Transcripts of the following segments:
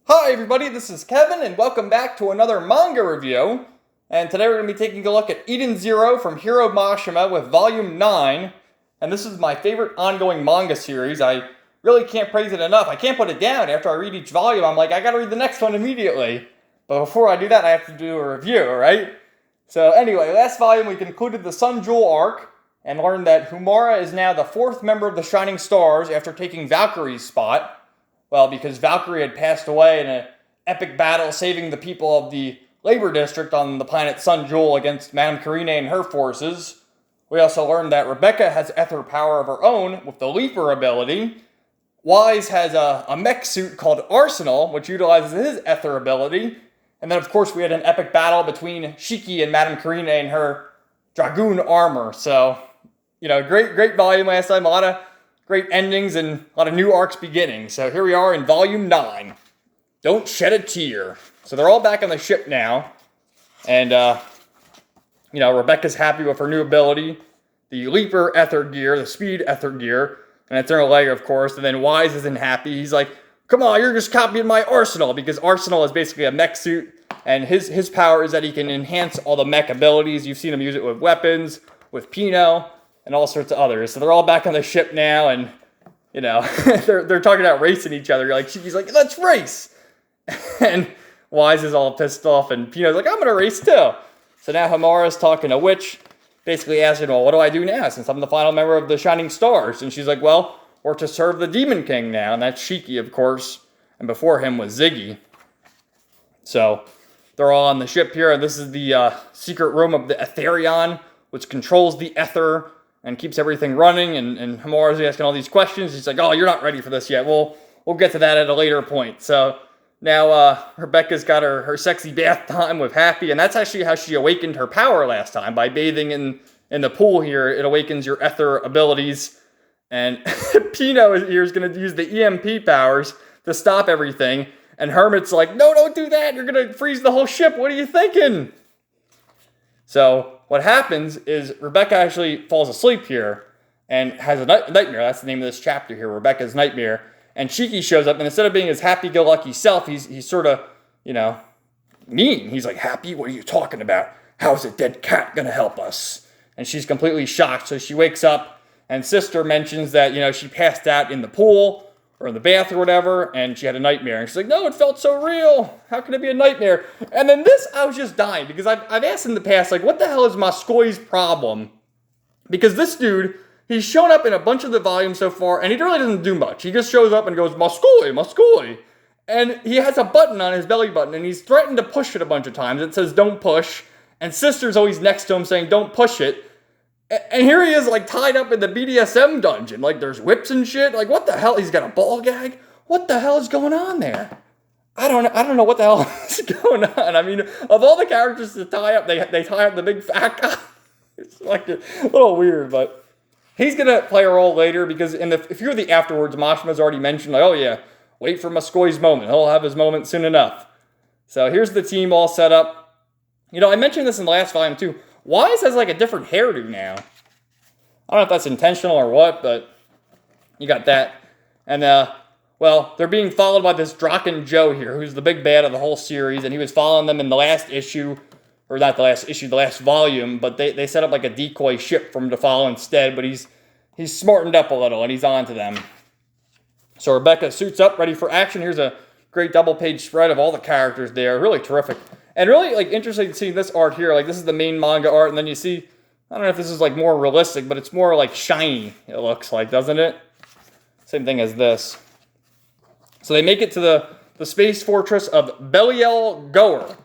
Hi everybody, this is Kevin and welcome back to another manga review. And today we're going to be taking a look at Eden Zero from Hiro Mashima with Volume 9. And this is my favorite ongoing manga series. I really can't praise it enough. I can't put it down. After I read each volume, I'm like, I gotta read the next one immediately. But before I do that, I have to do a review, right? So anyway, last volume we concluded the Sun Jewel arc and learned that Humara is now the fourth member of the Shining Stars after taking Valkyrie's spot. Well, because Valkyrie had passed away in an epic battle saving the people of the labor district on the planet Sun Jewel against Madame Karine and her forces. We also learned that Rebecca has ether power of her own with the Leaper ability. Wise has a mech suit called Arsenal, which utilizes his ether ability. And then, of course, we had an epic battle between Shiki and Madame Karine and her Dragoon armor. So, great volume last time. A lot of great endings and a lot of new arcs beginning. So here we are in Volume 9. Don't shed a tear. So they're all back on the ship now. And, Rebecca's happy with her new ability. The Leaper Ether Gear, the Speed Ether Gear. And it's in her leg, of course. And then Wise isn't happy. He's like, come on, you're just copying my Arsenal. Because Arsenal is basically a mech suit. And his power is that he can enhance all the mech abilities. You've seen him use it with weapons, with Pino, and all sorts of others. So they're all back on the ship now, and, they're talking about racing each other. Shiki's like, let's race! And Wise is all pissed off, and Pino's like, I'm gonna race too! So now Hamara's talking to Witch, basically asking, well, what do I do now, since I'm the final member of the Shining Stars? And she's like, well, we're to serve the Demon King now, and that's Shiki, of course, and before him was Ziggy. So they're all on the ship here, and this is the secret room of the Etherion, which controls the ether and keeps everything running, and Hamara's asking all these questions. He's like, oh, you're not ready for this yet. We'll get to that at a later point. So now Rebecca's got her sexy bath time with Happy, and that's actually how she awakened her power last time. By bathing in the pool here, it awakens your ether abilities. And Pino here is going to use the EMP powers to stop everything. And Hermit's like, no, don't do that. You're going to freeze the whole ship. What are you thinking? So what happens is Rebecca actually falls asleep here and has a nightmare. That's the name of this chapter here, Rebecca's Nightmare. And Shiki shows up, and instead of being his happy-go-lucky self, he's sort of, mean. He's like, Happy, what are you talking about? How's a dead cat going to help us? And she's completely shocked. So she wakes up, and Sister mentions that, she passed out in the pool or in the bath or whatever, and she had a nightmare. And she's like, no, it felt so real. How could it be a nightmare? And then this, I was just dying, because I've asked in the past, what the hell is Moscoi's problem? Because this dude, he's shown up in a bunch of the volumes so far, and he really doesn't do much. He just shows up and goes, Moscoi, Moscoi. And he has a button on his belly button, and he's threatened to push it a bunch of times. It says, don't push. And Sister's always next to him saying, don't push it. And here he is, tied up in the BDSM dungeon. There's whips and shit. What the hell? He's got a ball gag? What the hell is going on there? I don't know what the hell is going on. I mean, of all the characters to tie up, they tie up the big fat guy. It's a little weird, but he's going to play a role later, because if you're the afterwards, Mashima's already mentioned, oh yeah, wait for Moscoi's moment. He'll have his moment soon enough. So here's the team all set up. I mentioned this in the last volume too. Wise has a different hairdo now. I don't know if that's intentional or what, but you got that. And, they're being followed by this Draken Joe here, who's the big bad of the whole series, and he was following them in the last issue, or not the last issue, the last volume, but they set up a decoy ship for him to follow instead, but he's smartened up a little, and he's on to them. So Rebecca suits up, ready for action. Here's a great double-page spread of all the characters there. Really terrific. And really, interesting to see this art here. This is the main manga art, and then you see, I don't know if this is, more realistic, but it's more, shiny, it looks like, doesn't it? Same thing as this. So they make it to the space fortress of Belial Goer.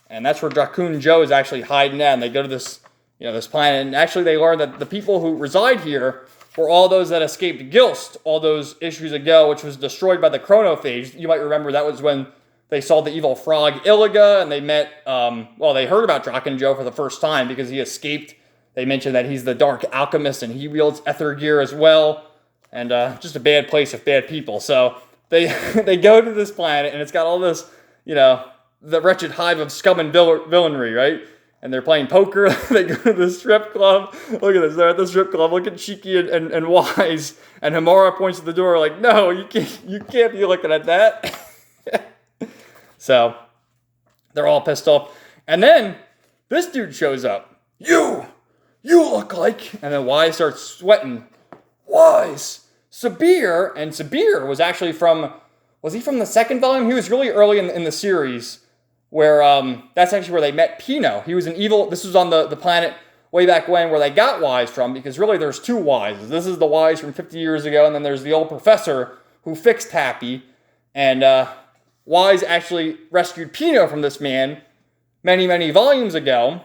And that's where Dracoon Joe is actually hiding at, and they go to this, this planet, and actually they learn that the people who reside here were all those that escaped Gilst all those issues ago, which was destroyed by the chronophage. You might remember that was when they saw the evil frog Illiga, and they met, they heard about Draken Joe for the first time because he escaped. They mentioned that he's the dark alchemist, and he wields ether gear as well, and just a bad place with bad people. So they go to this planet, and it's got all this, the wretched hive of scum and villainry, right? And they're playing poker. They go to the strip club. Look at this. They're at the strip club. Look at Shiki and Wise. And Hamara points to the door no, you can't be looking at that. So they're all pissed off. And then this dude shows up. You look like... And then Wise starts sweating. Wise, Sabir. And Sabir was actually from... Was he from the second volume? He was really early in the series, where that's actually where they met Pino. He was an evil... This was on the planet way back when, where they got Wise from, because really there's two Wises. This is the Wise from 50 years ago, and then there's the old professor who fixed Happy. And Wise actually rescued Pino from this man many, many volumes ago.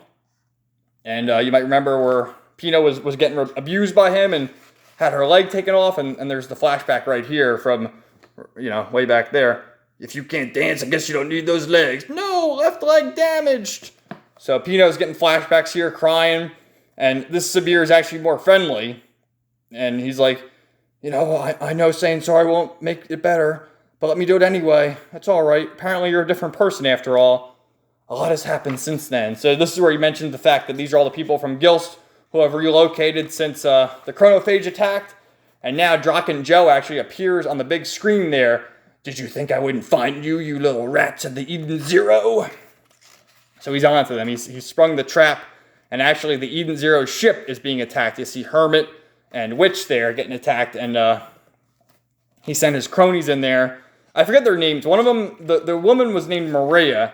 And you might remember where Pino was getting abused by him and had her leg taken off. And there's the flashback right here from, way back there. If you can't dance, I guess you don't need those legs. No, left leg damaged. So Pino's getting flashbacks here, crying. And this Sabir is actually more friendly. And he's like, I know saying sorry won't make it better, but let me do it anyway. That's all right. Apparently you're a different person after all. A lot has happened since then. So this is where he mentioned the fact that these are all the people from Gilst who have relocated since the chronophage attacked. And now Draken Joe actually appears on the big screen there. Did you think I wouldn't find you, you little rats of the Eden Zero? So he's on to them. He's sprung the trap. And actually the Eden Zero ship is being attacked. You see Hermit and Witch there getting attacked. And he sent his cronies in there. I forget their names. One of them, the woman was named Maria.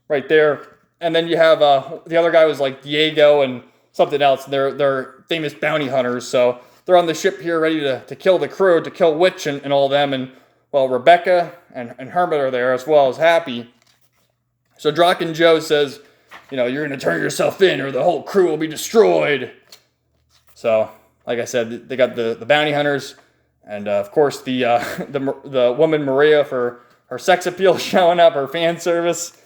Right there. And then you have the other guy was like Diego and something else. They're famous bounty hunters. So they're on the ship here ready to kill the crew, to kill Witch and all them. And, well, Rebecca and Hermit are there as well as Happy. So Draken Joe says, you're going to turn yourself in or the whole crew will be destroyed. So, like I said, they got the bounty hunters. And, of course, the woman Maria for her sex appeal showing up, her fan service.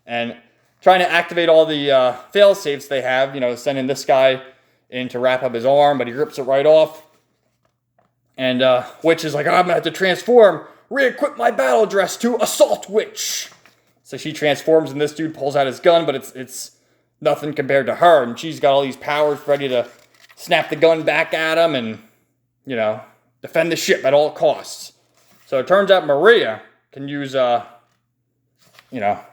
And trying to activate all the fail-safes they have, sending this guy in to wrap up his arm, but he rips it right off. And Witch is like, I'm going to have to transform, re-equip my battle dress to assault Witch. So she transforms, and this dude pulls out his gun, but it's nothing compared to her. And she's got all these powers ready to snap the gun back at him and, defend the ship at all costs. So it turns out Maria can use...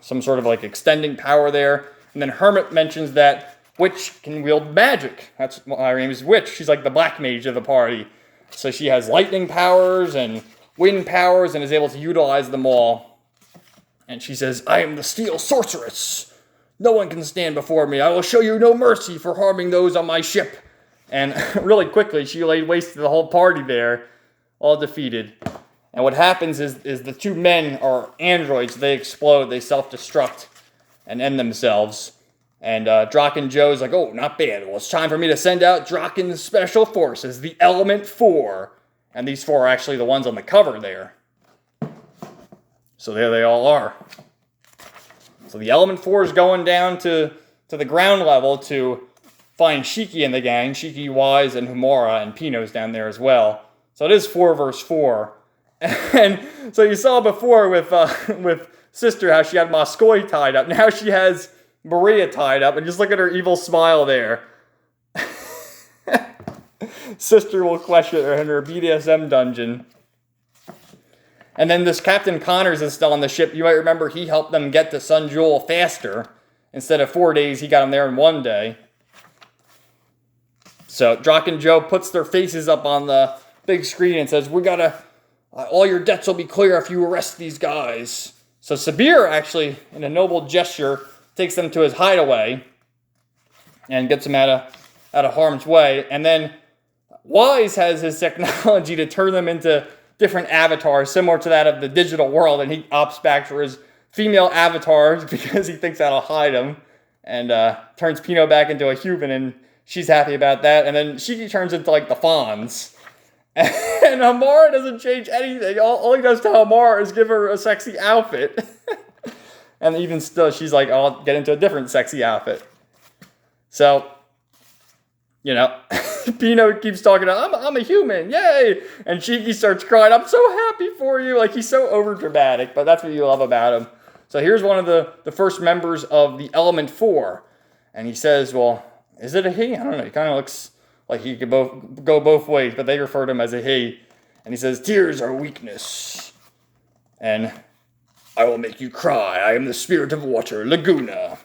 some sort of like extending power there. And then Hermit mentions that Witch can wield magic. That's why her name is Witch. She's like the black mage of the party. So she has lightning powers and wind powers and is able to utilize them all. And she says, I am the steel sorceress. No one can stand before me. I will show you no mercy for harming those on my ship. And really quickly, she laid waste to the whole party there, all defeated. And what happens is the two men are androids. They explode, they self-destruct, and end themselves. And Draken Joe's like, oh, not bad. Well, it's time for me to send out Draken's Special Forces, the Element 4. And these four are actually the ones on the cover there. So there they all are. So the Element 4 is going down to the ground level to find Shiki and the gang. Shiki, Wise, and Humara, and Pino's down there as well. So it is 4 versus 4. And so you saw before with Sister how she had Moscoy tied up. Now she has Maria tied up. And just look at her evil smile there. Sister will question her in her BDSM dungeon. And then this Captain Connors is still on the ship. You might remember he helped them get to Sun Jewel faster. Instead of 4 days, he got them there in 1 day. So Draken Joe puts their faces up on the big screen and says, we gotta, all your debts will be clear if you arrest these guys. So Sabir actually, in a noble gesture, takes them to his hideaway and gets them out of harm's way. And then Wise has his technology to turn them into different avatars, similar to that of the digital world, and he opts back for his female avatars because he thinks that'll hide him, and turns Pino back into a human, and she's happy about that. And then Shiki turns into like the Fonz. And Hamara doesn't change anything. All he does to Hamara is give her a sexy outfit. And even still, she's like, oh, I'll get into a different sexy outfit. So, Pino keeps talking about, I'm a human, yay! And Shiki starts crying, I'm so happy for you. Like, he's so overdramatic, but that's what you love about him. So here's one of the first members of the Element 4. And he says, well, is it a he? I don't know. He kind of looks like he could go both ways, but they refer to him as a he. And he says, tears are weakness. And I will make you cry. I am the spirit of water, Laguna.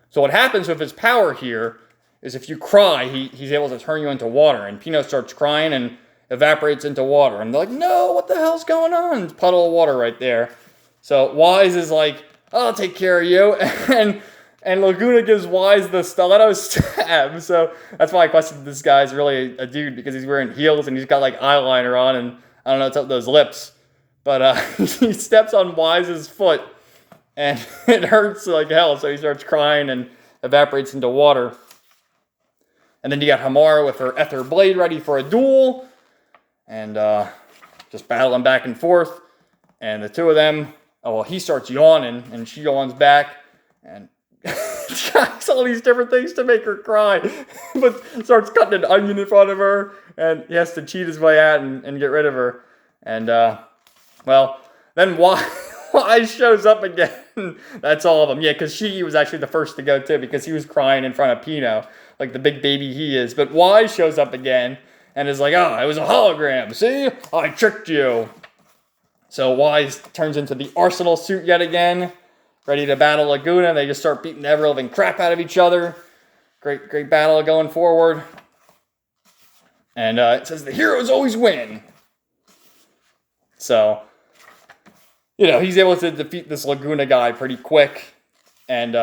So what happens with his power here is if you cry, he's able to turn you into water. And Pino starts crying and evaporates into water. And they're like, no, what the hell's going on? It's a puddle of water right there. So Wise is like, I'll take care of you. And Laguna gives Wise the stiletto stab. So that's why I questioned this guy's really a dude, because he's wearing heels and he's got like eyeliner on and I don't know what's up with those lips. But he steps on Wise's foot and it hurts like hell. So he starts crying and evaporates into water. And then you got Hamar with her Ether Blade ready for a duel. And just battling back and forth. And the two of them, he starts yawning and she yawns back. And tries all these different things to make her cry. But starts cutting an onion in front of her. And he has to cheat his way out and get rid of her. And, then Wise shows up again. That's all of them. Yeah, because Shiki was actually the first to go too, because he was crying in front of Pino, like the big baby he is. But Wise shows up again and is like, it was a hologram. See? I tricked you. So Wise turns into the Arsenal suit yet again, ready to battle Laguna. They just start beating the ever-living crap out of each other. Great battle going forward. And it says the heroes always win. So, he's able to defeat this Laguna guy pretty quick and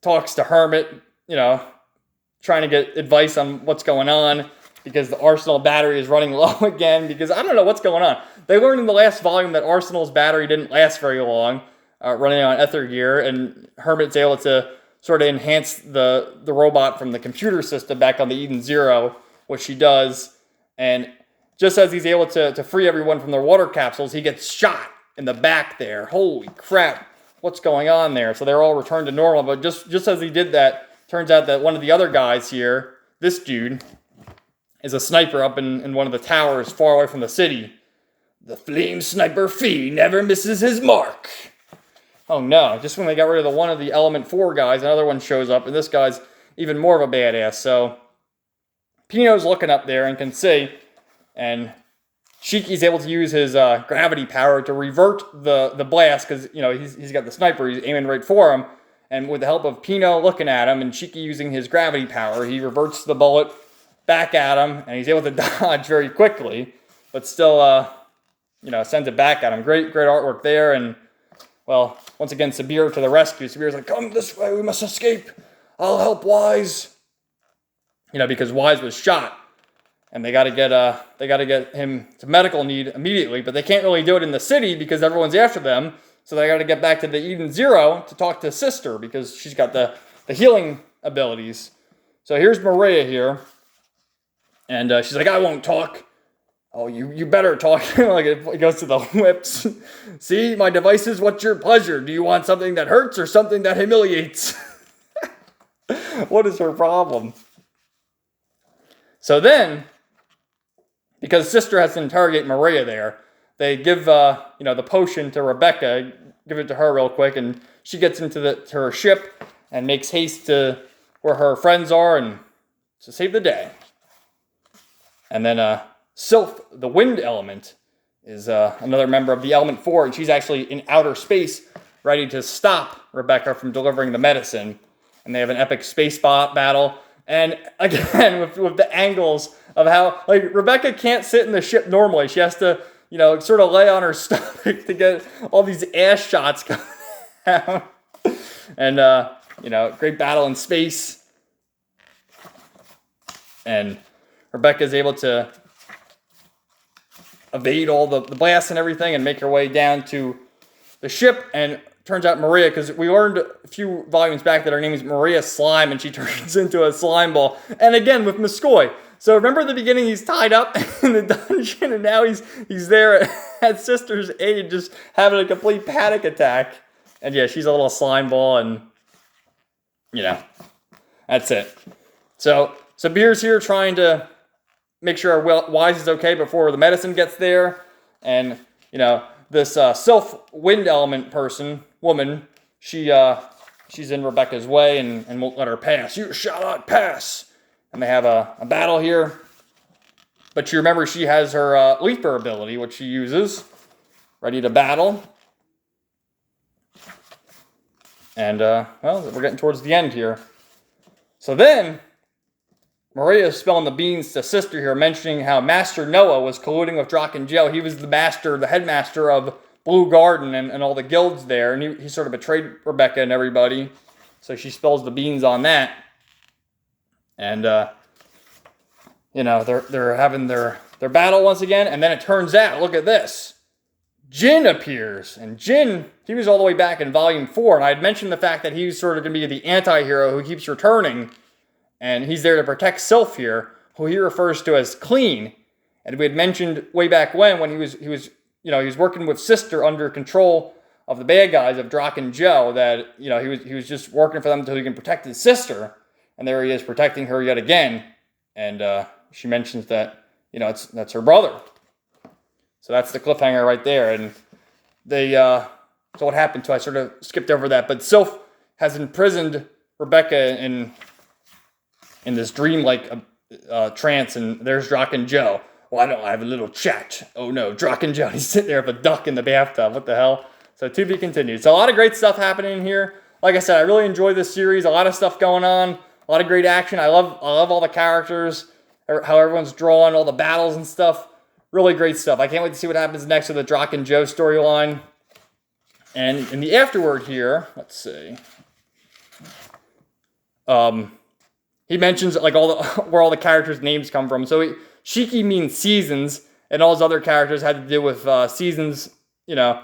talks to Hermit, trying to get advice on what's going on because the Arsenal battery is running low again because I don't know what's going on. They learned in the last volume that Arsenal's battery didn't last very long running on Ether Gear, and Hermit's able to sort of enhance the robot from the computer system back on the Eden Zero, which she does, and just as he's able to free everyone from their water capsules, he gets shot in the back there. Holy crap, what's going on there? So they're all returned to normal, but just as he did that, turns out that one of the other guys here, this dude, is a sniper up in one of the towers far away from the city. The flame sniper Fee never misses his mark. Oh no, just when they got rid of one of the Element 4 guys, another one shows up, and this guy's even more of a badass. So Pino's looking up there and can see, and Shiki's able to use his gravity power to revert the blast because, he's got the sniper. He's aiming right for him. And with the help of Pino looking at him and Shiki using his gravity power, he reverts the bullet back at him. And he's able to dodge very quickly. But still, sends it back at him. Great artwork there. And, once again, Sabir to the rescue. Sabir's like, come this way. We must escape. I'll help Wise. Because Wise was shot. And they got to get him to medical need immediately, but they can't really do it in the city because everyone's after them. So they got to get back to the Eden Zero to talk to Sister because she's got the healing abilities. So here's Maria here, and she's like, I won't talk. Oh, you better talk. Like it goes to the whips. See, my devices. What's your pleasure? Do you want something that hurts or something that humiliates? What is her problem? So then, because Sister has to interrogate Maria there, they give the potion to Rebecca, give it to her real quick, and she gets to her ship and makes haste to where her friends are and to save the day. And then Sylph, the wind element, is another member of the Element 4, and she's actually in outer space ready to stop Rebecca from delivering the medicine. And they have an epic space battle. And again, with the angles of how, Rebecca can't sit in the ship normally. She has to, sort of lay on her stomach to get all these ass shots going down. And, great battle in space. And Rebecca's able to evade all the blasts and everything and make her way down to the ship. And turns out Maria, because we learned a few volumes back that her name is Maria Slime, and she turns into a slime ball. And again, with Muskoy. So remember at the beginning, he's tied up in the dungeon, and now he's there at Sister's aid, just having a complete panic attack. And yeah, she's a little slime ball, and, that's it. So Sabir's here trying to make sure Wise is okay before the medicine gets there. And, this self-wind element woman, she's in Rebecca's way and won't let her pass. You shall not pass. And they have a battle here. But you remember she has her leaper ability, which she uses, ready to battle. And, well, we're getting towards the end here. So then, Maria is spilling the beans to Sister here, mentioning how Master Noah was colluding with Draken Joe. He was the headmaster of Blue Garden and all the guilds there, and he sort of betrayed Rebecca and everybody. So she spills the beans on that. And, you know, they're having their battle once again, and then it turns out, look at this. Jin appears, and Jin, he was all the way back in Volume 4, and I had mentioned the fact that he's sort of going to be the anti-hero who keeps returning, and he's there to protect Sylph here, who he refers to as Clean. And we had mentioned way back when he was working with Sister under control of the bad guys of Draken Joe, that, you know, he was just working for them until he can protect his sister, and there he is protecting her yet again, and she mentions that, you know, that's her brother. So that's the cliffhanger right there. And so what happened to, I sort of skipped over that, but Sylph has imprisoned Rebecca in this dream-like trance, and there's Draken Joe. Well, I have a little chat. Oh no, Draken Joe, he's sitting there with a duck in the bathtub. What the hell? So to be continued. So a lot of great stuff happening here. Like I said, I really enjoy this series. A lot of stuff going on. A lot of great action. I love all the characters, how everyone's drawn, all the battles and stuff. Really great stuff. I can't wait to see what happens next with the Draken Joe storyline. And in the afterword here, let's see. He mentions like where all the characters' names come from. So Shiki means seasons, and all his other characters had to do with seasons. You know,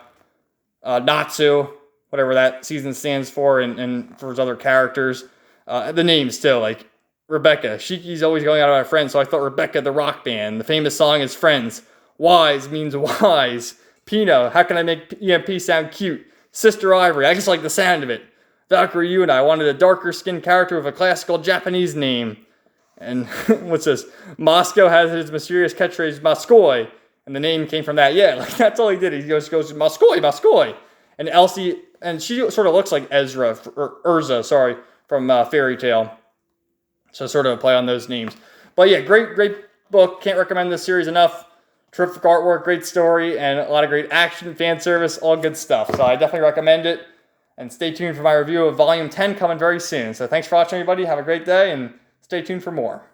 Natsu, whatever that season stands for, and for his other characters, the names too, like Rebecca. Shiki's always going out with our friends, so I thought Rebecca the rock band. The famous song is Friends. Wise means wise. Pino, how can I make EMP sound cute? Sister Ivory, I just like the sound of it. Valkyrie, you and I wanted a darker skinned character with a classical Japanese name. And what's this? Moscow has his mysterious catchphrase, Moskoy. And the name came from that. Yeah, like that's all he did. He goes Moskoy, Moskoy. And Elsie, and she sort of looks like Urza, from Fairy Tale. So sort of a play on those names. But yeah, great book. Can't recommend this series enough. Terrific artwork, great story, and a lot of great action, fan service, all good stuff. So I definitely recommend it. And stay tuned for my review of Volume 10 coming very soon. So thanks for watching, everybody. Have a great day, and stay tuned for more.